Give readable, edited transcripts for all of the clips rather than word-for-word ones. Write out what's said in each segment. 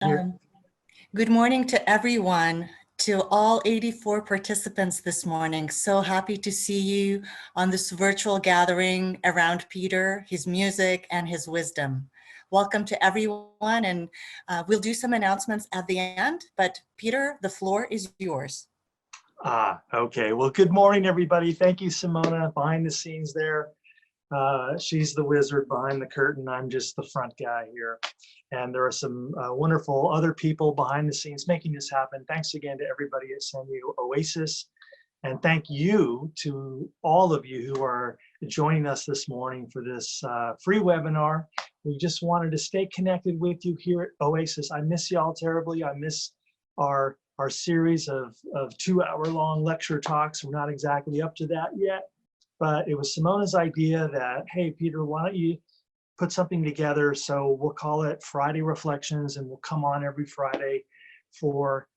Here. Good morning to everyone, to all 84 participants this morning. So happy to see you on this virtual gathering around Peter, his music, and his wisdom. Welcome to everyone, and we'll do some announcements at the end, but Peter, the floor is yours. Okay. Well, good morning, everybody. Thank you, Simona, behind the scenes there. She's the wizard behind the curtain. I'm just the front guy here. And there are some wonderful other people behind the scenes making this happen. Thanks again to everybody at San Diego Oasis. And thank you to all of you who are joining us this morning for this free webinar. We just wanted to stay connected with you here at Oasis. I miss y'all terribly. I miss our series of 2-hour-long lecture talks. We're not exactly up to that yet, but it was Simona's idea that, hey, Peter, why don't you put something together? So we'll call it Friday Reflections, and we'll come on every Friday for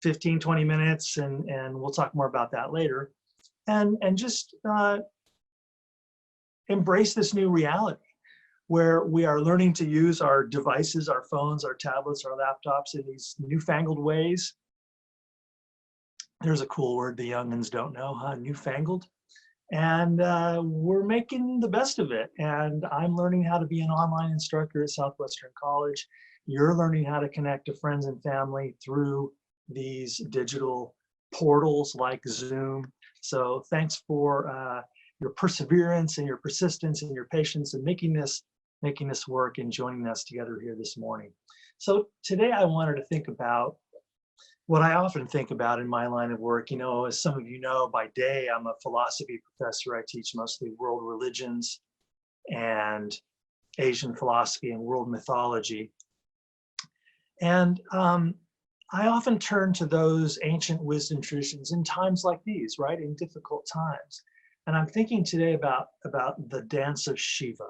15, 20 minutes, and we'll talk more about that later. And just embrace this new reality where we are learning to use our devices, our phones, our tablets, our laptops in these newfangled ways. There's a cool word the youngins don't know, huh? Newfangled. And we're making the best of it. And I'm learning how to be an online instructor at Southwestern College. You're learning how to connect to friends and family through these digital portals like Zoom. So thanks for your perseverance and your persistence and your patience in making this work and joining us together here this morning. So today I wanted to think about what I often think about in my line of work. You know, as some of you know, by day, I'm a philosophy professor. I teach mostly world religions and Asian philosophy and world mythology. And I often turn to those ancient wisdom traditions in times like these, right? In difficult times. And I'm thinking today about the dance of Shiva.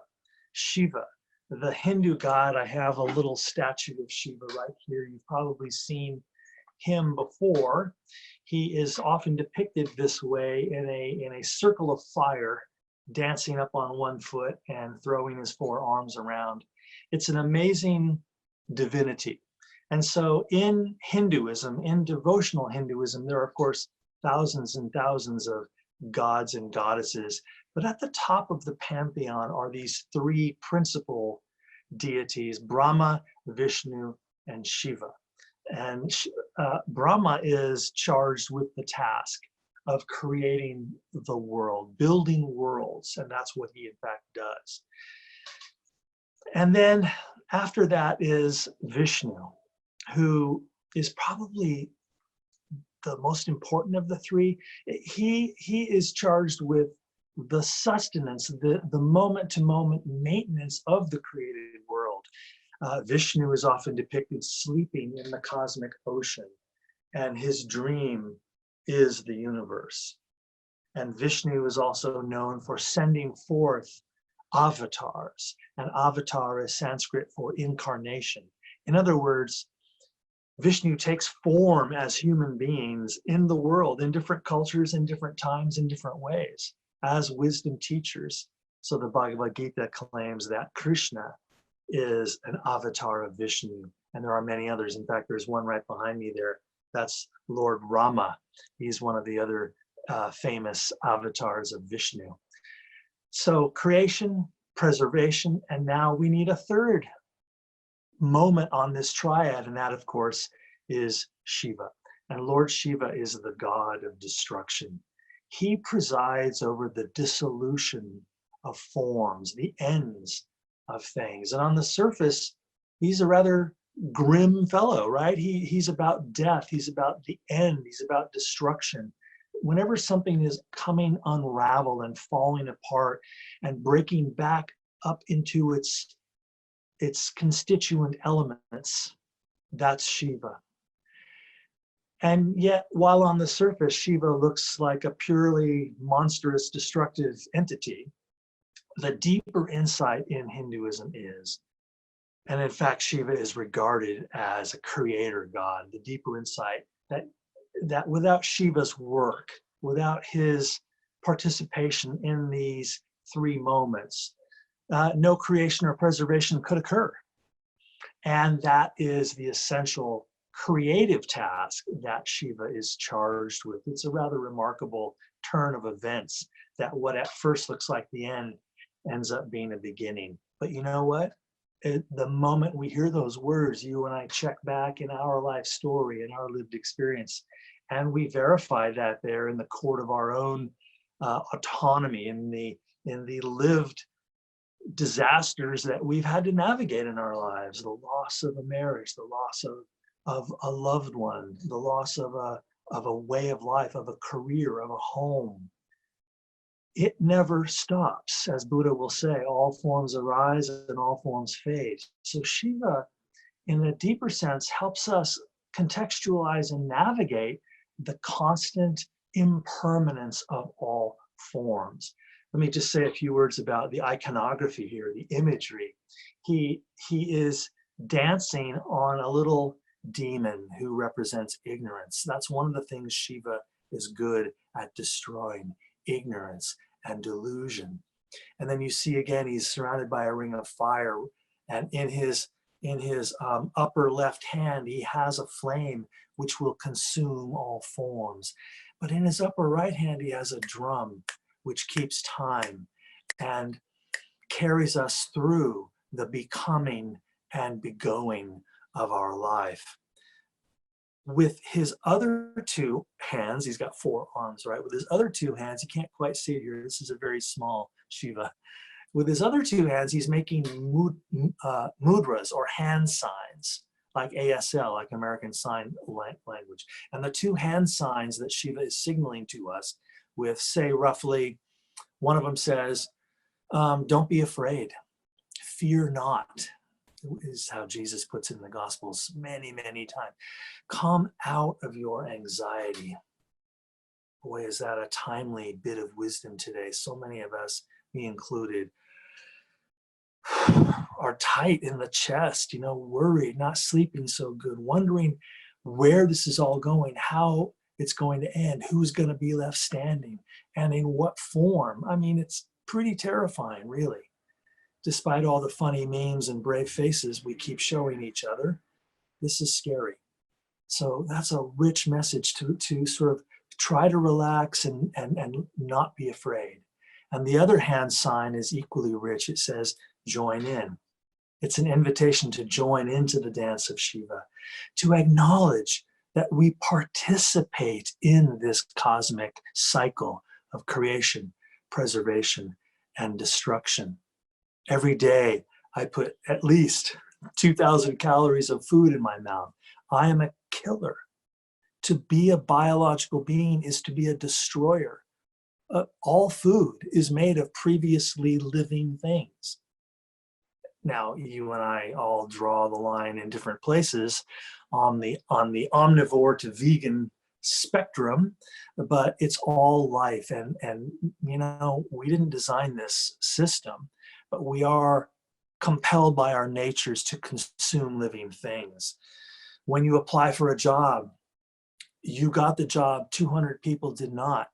Shiva, the Hindu god. I have a little statue of Shiva right here. You've probably seen him before. He is often depicted this way in a circle of fire, dancing up on one foot and throwing his 4 arms around. It's an amazing divinity. And so in Hinduism, in devotional Hinduism, there are of course thousands and thousands of gods and goddesses, but at the top of the pantheon are these 3 principal deities: Brahma, Vishnu, and Shiva. And Brahma is charged with the task of creating the world, building worlds, and that's what he in fact does. And then after that is Vishnu, who is probably the most important of the 3. He is charged with the sustenance, the moment-to-moment maintenance of the created world. Vishnu is often depicted sleeping in the cosmic ocean, and his dream is the universe. And Vishnu is also known for sending forth avatars, and avatar is Sanskrit for incarnation. In other words, Vishnu takes form as human beings in the world, in different cultures, in different times, in different ways, as wisdom teachers. So the Bhagavad Gita claims that Krishna is an avatar of Vishnu, and there are many others. In fact, there's one right behind me there. That's Lord Rama. He's one of the other famous avatars of Vishnu. So creation, preservation, and now we need a third moment on this triad, and that of course is Shiva. And Lord Shiva is the god of destruction. He presides over the dissolution of forms, the ends of things. And on the surface, he's a rather grim fellow, right? He's about death, he's about the end, he's about destruction. Whenever something is coming unraveled and falling apart and breaking back up into its constituent elements, that's Shiva. And yet, while on the surface, Shiva looks like a purely monstrous, destructive entity, the deeper insight in Hinduism is, and in fact, Shiva is regarded as a creator god, the deeper insight that without Shiva's work, without his participation in these 3 moments, no creation or preservation could occur. And that is the essential creative task that Shiva is charged with. It's a rather remarkable turn of events that what at first looks like the end ends up being a beginning. But you know what? The moment we hear those words, you and I check back in our life story and our lived experience, and we verify that there in the court of our own autonomy, in the lived disasters that we've had to navigate in our lives, the loss of a marriage, the loss of a loved one, the loss of a way of life, of a career, of a home. It never stops. As Buddha will say, all forms arise and all forms fade. So Shiva, in a deeper sense, helps us contextualize and navigate the constant impermanence of all forms. Let me just say a few words about the iconography here, the imagery. He is dancing on a little demon who represents ignorance. That's one of the things Shiva is good at destroying, ignorance and delusion. And then you see again, he's surrounded by a ring of fire, and in his upper left hand, he has a flame which will consume all forms. But in his upper right hand, he has a drum which keeps time and carries us through the becoming and begoing of our life. With his other two hands, he's got 4 arms, right? With his other 2 hands, you can't quite see it here. This is a very small Shiva. With his other 2 hands, he's making mudras, or hand signs, like ASL, like American Sign Language. And the 2 hand signs that Shiva is signaling to us with, say, roughly, one of them says, don't be afraid, fear not, is how Jesus puts it in the Gospels many, many times. Come out of your anxiety. Boy, is that a timely bit of wisdom today. So many of us, me included, are tight in the chest, worried, not sleeping so good, wondering where this is all going, how it's going to end, who's going to be left standing, and in what form. I mean, it's pretty terrifying, really. Despite all the funny memes and brave faces we keep showing each other, this is scary. So that's a rich message to sort of try to relax and not be afraid. And the other hand sign is equally rich. It says, join in. It's an invitation to join into the dance of Shiva, to acknowledge that we participate in this cosmic cycle of creation, preservation, and destruction. Every day, I put at least 2,000 calories of food in my mouth. I am a killer. To be a biological being is to be a destroyer. All food is made of previously living things. Now, you and I all draw the line in different places on the omnivore to vegan spectrum, but it's all life. And we didn't design this system, but we are compelled by our natures to consume living things. When you apply for a job, you got the job, 200 people did not.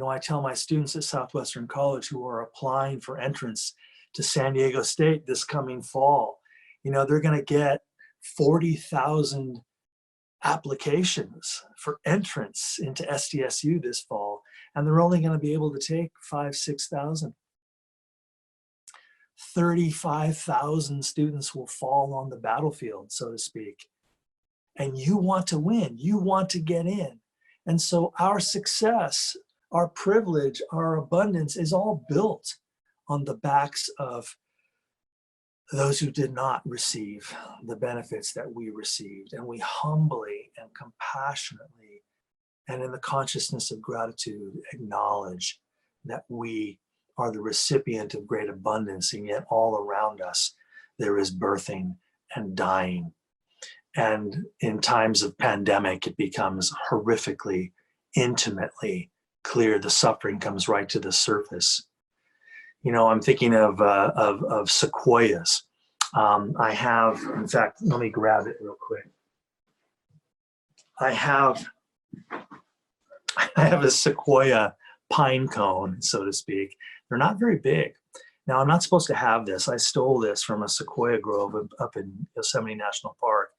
I tell my students at Southwestern College who are applying for entrance to San Diego State this coming fall, they're going to get 40,000 applications for entrance into SDSU this fall, and they're only going to be able to take 5,000-6,000. 35,000 students will fall on the battlefield, so to speak. And you want to win, you want to get in. And so our success, our privilege, our abundance is all built on the backs of those who did not receive the benefits that we received. And we humbly and compassionately and in the consciousness of gratitude acknowledge that we are the recipient of great abundance, and yet all around us there is birthing and dying. And in times of pandemic, it becomes horrifically, intimately clear. The suffering comes right to the surface. I'm thinking of sequoias. I have, in fact, let me grab it real quick. I have a sequoia pine cone, so to speak. They're not very big, Now, I'm not supposed to have this. I stole this from a sequoia grove up in Yosemite National Park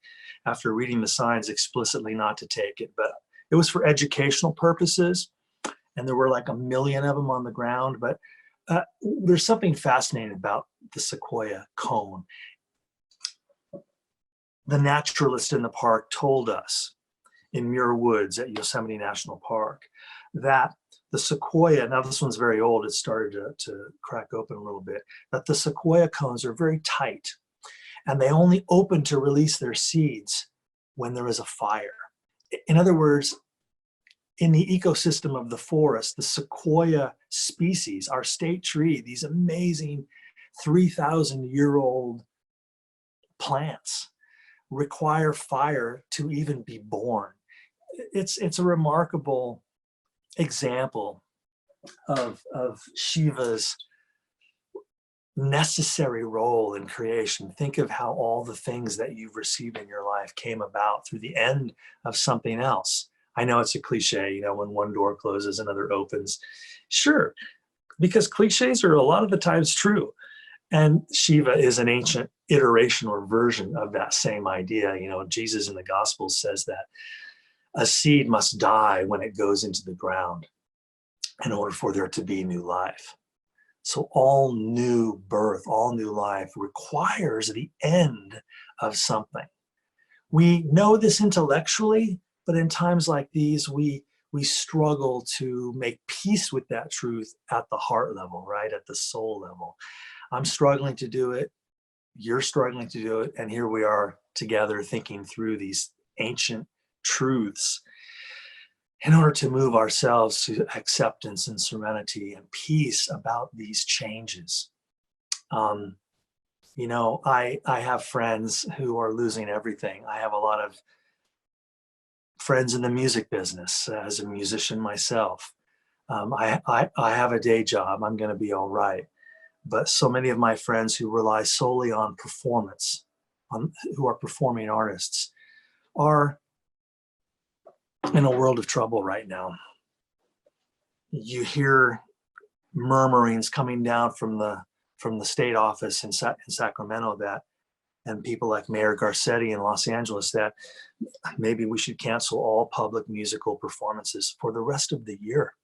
after reading the signs explicitly not to take it. But it was for educational purposes, and there were like 1 million of them on the ground. But there's something fascinating about the sequoia cone. The naturalist in the park told us in Muir Woods at Yosemite National Park that the sequoia, now this one's very old, it started to crack open a little bit, that the sequoia cones are very tight and they only open to release their seeds when there is a fire. In other words, in the ecosystem of the forest, the sequoia species, our state tree, these amazing 3,000-year-old plants, require fire to even be born. It's a remarkable example of Shiva's necessary role in creation. Think of how all the things that you've received in your life came about through the end of something else. I know it's a cliche, you know, when one door closes, another opens. Sure, because cliches are a lot of the times true. And Shiva is an ancient iteration or version of that same idea. You know, Jesus in the Gospels says that a seed must die when it goes into the ground in order for there to be new life. So all new birth, all new life requires the end of something. We know this intellectually, but in times like these, we struggle to make peace with that truth at the heart level, right? At the soul level. I'm struggling to do it. You're struggling to do it. And here we are together thinking through these ancient truths in order to move ourselves to acceptance and serenity and peace about these changes. You know, I have friends who are losing everything. I have a lot of friends in the music business as a musician myself. I have a day job. I'm going to be all right. But so many of my friends who rely solely on performance, who are performing artists, are in a world of trouble right now. You hear murmurings coming down from the state office in Sacramento that, and people like Mayor Garcetti in Los Angeles, that maybe we should cancel all public musical performances for the rest of the year.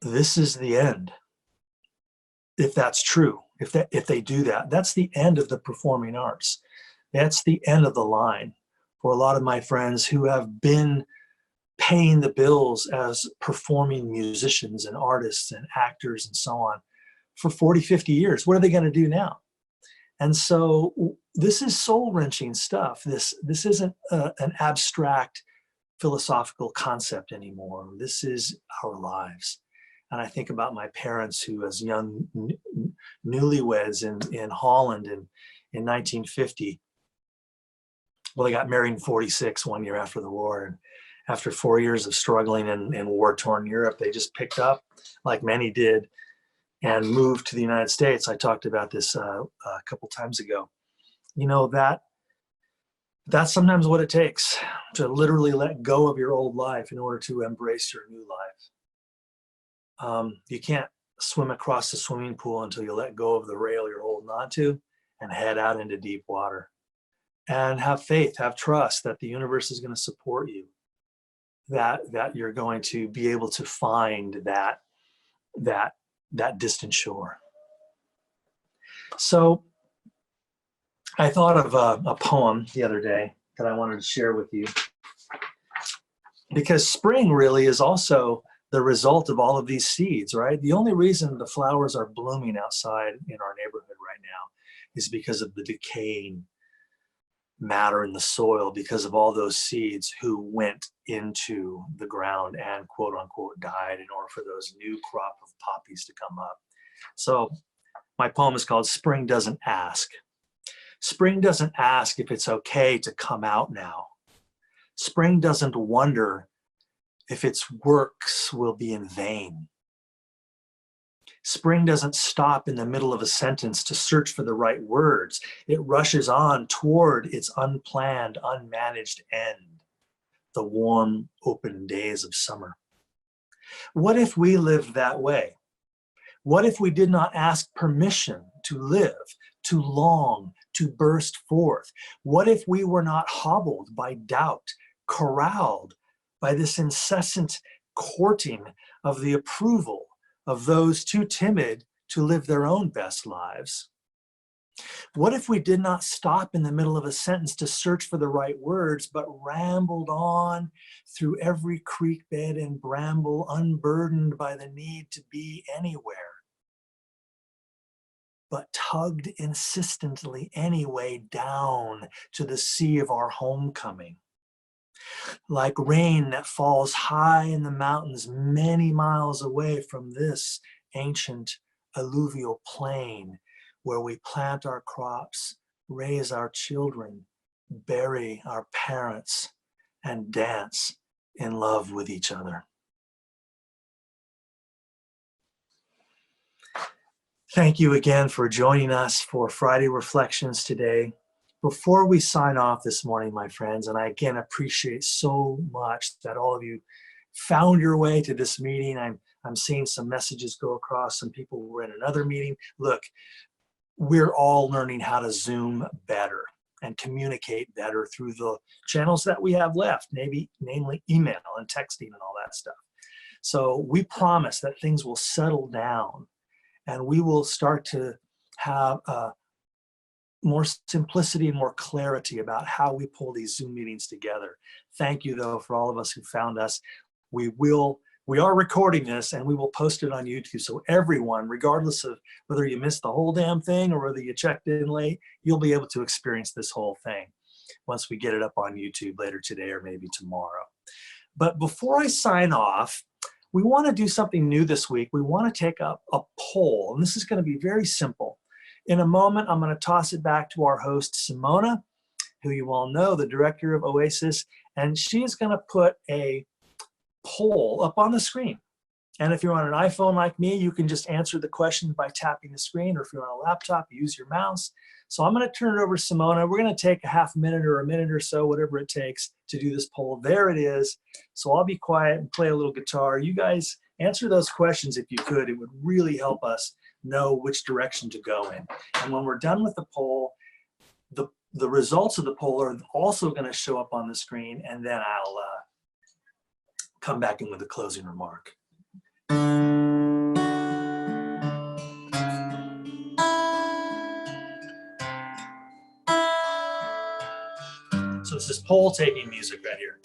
This is the end. If that's true, if they do that, that's the end of the performing arts. That's the end of the line for a lot of my friends who have been paying the bills as performing musicians and artists and actors and so on for 40, 50 years. What are they going to do now? And so this is soul-wrenching stuff. This isn't an abstract philosophical concept anymore. This is our lives. And I think about my parents who, as young newlyweds in Holland in 1950, well, they got married in 46, 1 year after the war. And after 4 years of struggling in war-torn Europe, they just picked up, like many did, and moved to the United States. I talked about this a couple times ago. You know, that's sometimes what it takes, to literally let go of your old life in order to embrace your new life. You can't swim across the swimming pool until you let go of the rail you're holding onto and head out into deep water. And have faith, have trust that the universe is going to support you, that you're going to be able to find that distant shore. So I thought of a poem the other day that I wanted to share with you, because spring really is also the result of all of these seeds, right? The only reason the flowers are blooming outside in our neighborhood right now is because of the decaying matter in the soil, because of all those seeds who went into the ground and quote unquote died in order for those new crop of poppies to come up. So my poem is called Spring Doesn't Ask. Spring doesn't ask if it's okay to come out now. Spring doesn't wonder if its works will be in vain. Spring doesn't stop in the middle of a sentence to search for the right words. It rushes on toward its unplanned, unmanaged end, the warm, open days of summer. What if we lived that way? What if we did not ask permission to live, to long, to burst forth? What if we were not hobbled by doubt, corralled by this incessant courting of the approval of those too timid to live their own best lives? What if we did not stop in the middle of a sentence to search for the right words, but rambled on through every creek bed and bramble, unburdened by the need to be anywhere, but tugged insistently anyway down to the sea of our homecoming? Like rain that falls high in the mountains many miles away from this ancient alluvial plain where we plant our crops, raise our children, bury our parents, and dance in love with each other. Thank you again for joining us for Friday Reflections today. Before we sign off this morning, my friends, and I again appreciate so much that all of you found your way to this meeting. I'm seeing some messages go across. Some people were in another meeting. Look, we're all learning how to Zoom better and communicate better through the channels that we have left, namely email and texting and all that stuff. So we promise that things will settle down and we will start to have more simplicity and more clarity about how we pull these Zoom meetings together. Thank you, though, for all of us who found us. We are recording this and we will post it on YouTube. So everyone, regardless of whether you missed the whole damn thing or whether you checked in late, you'll be able to experience this whole thing once we get it up on YouTube later today or maybe tomorrow. But before I sign off, we want to do something new this week. We want to take up a poll, and this is going to be very simple. In a moment, I'm going to toss it back to our host, Simona, who you all know, the director of Oasis, and she is going to put a poll up on the screen. And if you're on an iPhone like me, you can just answer the question by tapping the screen, or if you're on a laptop, use your mouse. So I'm going to turn it over to Simona. We're going to take a half minute or a minute or so, whatever it takes to do this poll. There it is. So I'll be quiet and play a little guitar. You guys answer those questions if you could. It would really help us know which direction to go in. And when we're done with the poll, the results of the poll are also going to show up on the screen, and then I'll come back in with a closing remark. So this is poll taking music right here.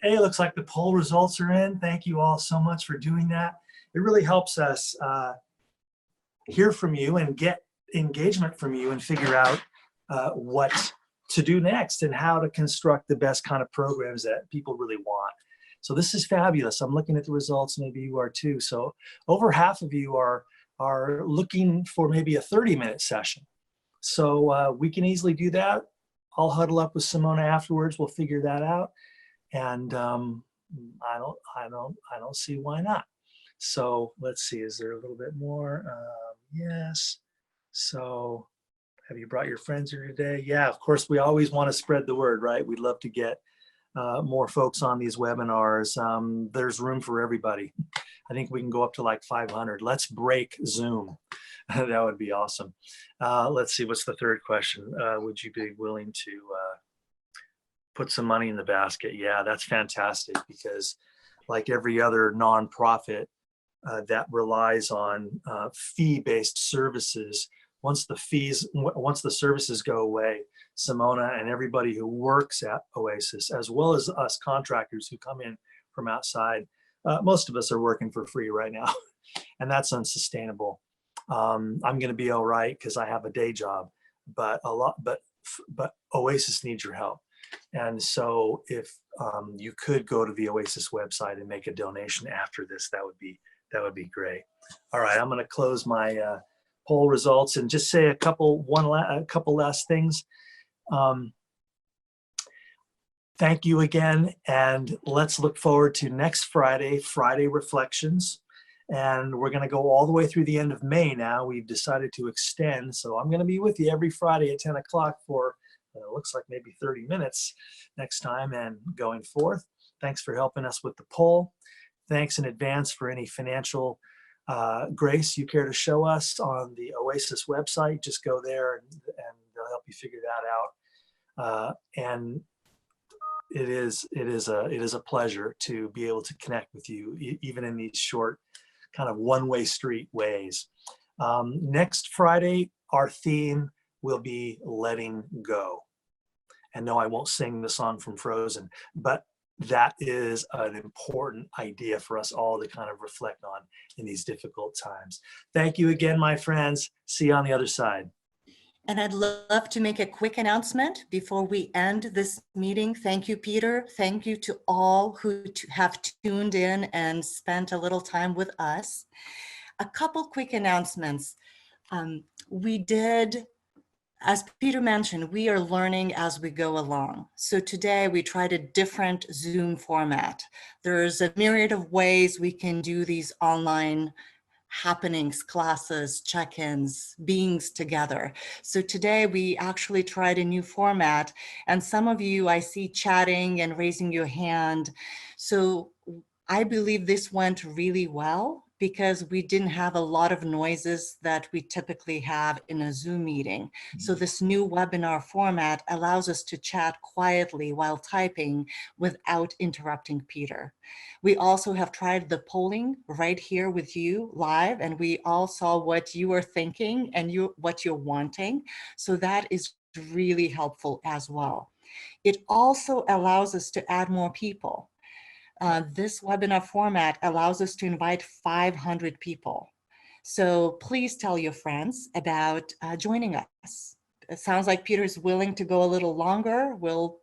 Hey, it looks like the poll results are in. Thank you all so much for doing that. It really helps us hear from you and get engagement from you and figure out what to do next and how to construct the best kind of programs that people really want. So this is fabulous. I'm looking at the results, maybe you are too. So over half of you are looking for maybe a 30-minute session. So we can easily do that. I'll huddle up with Simona afterwards. We'll figure that out. And I don't see why not. So let's see, is there a little bit more? Yes. So have you brought your friends here today? Yeah, of course, we always want to spread the word, right? We'd love to get more folks on these webinars. There's room for everybody. I think we can go up to like 500. Let's break Zoom. That would be awesome. Let's see, what's the third question? Would you be willing to put some money in the basket? Yeah, that's fantastic, because like every other nonprofit that relies on fee-based services, once the services go away, Simona and everybody who works at Oasis, as well as us contractors who come in from outside, most of us are working for free right now, and that's unsustainable. I'm going to be all right because I have a day job, but Oasis needs your help. And so if you could go to the Oasis website and make a donation after this, that would be great. All right, I'm going to close my poll results and just say a couple last things. Thank you again, and let's look forward to next Friday, Friday Reflections. And we're going to go all the way through the end of May now. We've decided to extend, so I'm going to be with you every Friday at 10 o'clock for it looks like maybe 30 minutes next time and going forth. Thanks for helping us with the poll. Thanks in advance for any financial grace you care to show us on the Oasis website. Just go there and they'll help you figure that out. And it is a pleasure to be able to connect with you, even in these short kind of one-way street ways. Next Friday, our theme will be letting go. And no, I won't sing the song from Frozen, but that is an important idea for us all to kind of reflect on in these difficult times. Thank you again, my friends. See you on the other side. And I'd love to make a quick announcement before we end this meeting. Thank you, Peter. Thank you to all who have tuned in and spent a little time with us. A couple quick announcements. We did, as Peter mentioned, we are learning as we go along. So today we tried a different Zoom format. There's a myriad of ways we can do these online happenings, classes, check-ins, beings together. So today we actually tried a new format, and some of you I see chatting and raising your hand. So I believe this went really well because we didn't have a lot of noises that we typically have in a Zoom meeting. So this new webinar format allows us to chat quietly while typing without interrupting Peter. We also have tried the polling right here with you live, and we all saw what you are thinking and what you're wanting. So that is really helpful as well. It also allows us to add more people. This webinar format allows us to invite 500 people. So please tell your friends about joining us. It sounds like Peter's willing to go a little longer. We'll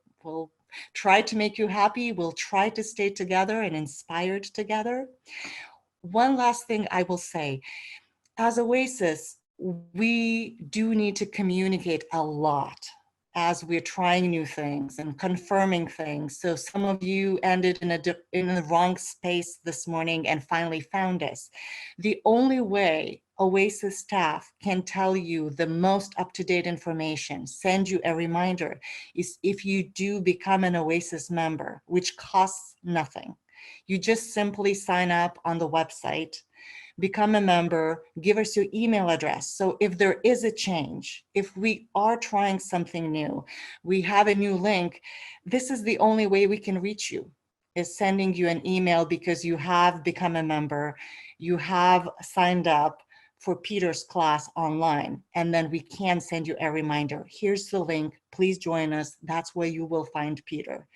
try to make you happy. We'll try to stay together and inspired together. One last thing I will say, as Oasis, we do need to communicate a lot as we're trying new things and confirming things. So some of you ended in the wrong space this morning and finally found us. The only way Oasis staff can tell you the most up-to-date information, send you a reminder, is if you do become an Oasis member, which costs nothing. You just simply sign up on the website, become a member, give us your email address. So if there is a change, if we are trying something new, we have a new link, this is the only way we can reach you, is sending you an email because you have become a member, you have signed up for Peter's class online, and then we can send you a reminder. Here's the link, please join us. That's where you will find Peter.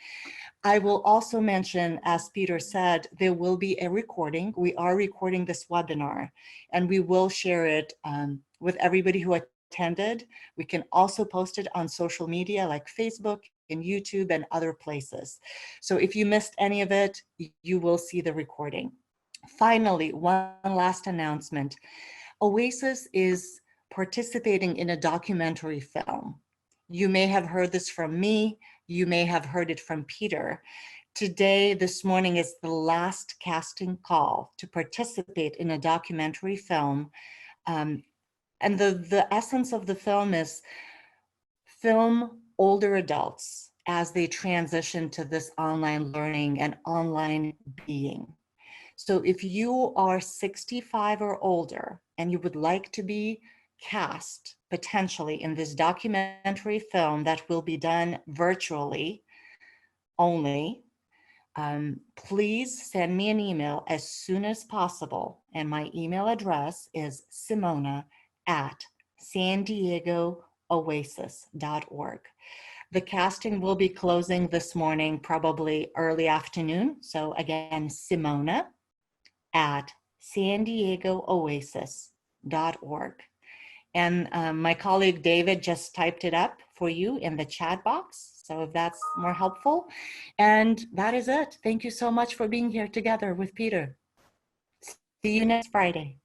I will also mention, as Peter said, there will be a recording. We are recording this webinar, and we will share it with everybody who attended. We can also post it on social media like Facebook and YouTube and other places. So if you missed any of it, you will see the recording. Finally, one last announcement. Oasis is participating in a documentary film. You may have heard this from me. You may have heard it from Peter. Today, this morning, is the last casting call to participate in a documentary film. And the essence of the film is film older adults as they transition to this online learning and online being. So if you are 65 or older and you would like to be cast potentially in this documentary film that will be done virtually only, please send me an email as soon as possible. And my email address is simona@SanDiegoOasis.org. The casting will be closing this morning, probably early afternoon. So again, Simona@SanDiegoOasis.org. And my colleague David just typed it up for you in the chat box. So if that's more helpful. And that is it. Thank you so much for being here together with Peter. See you next Friday.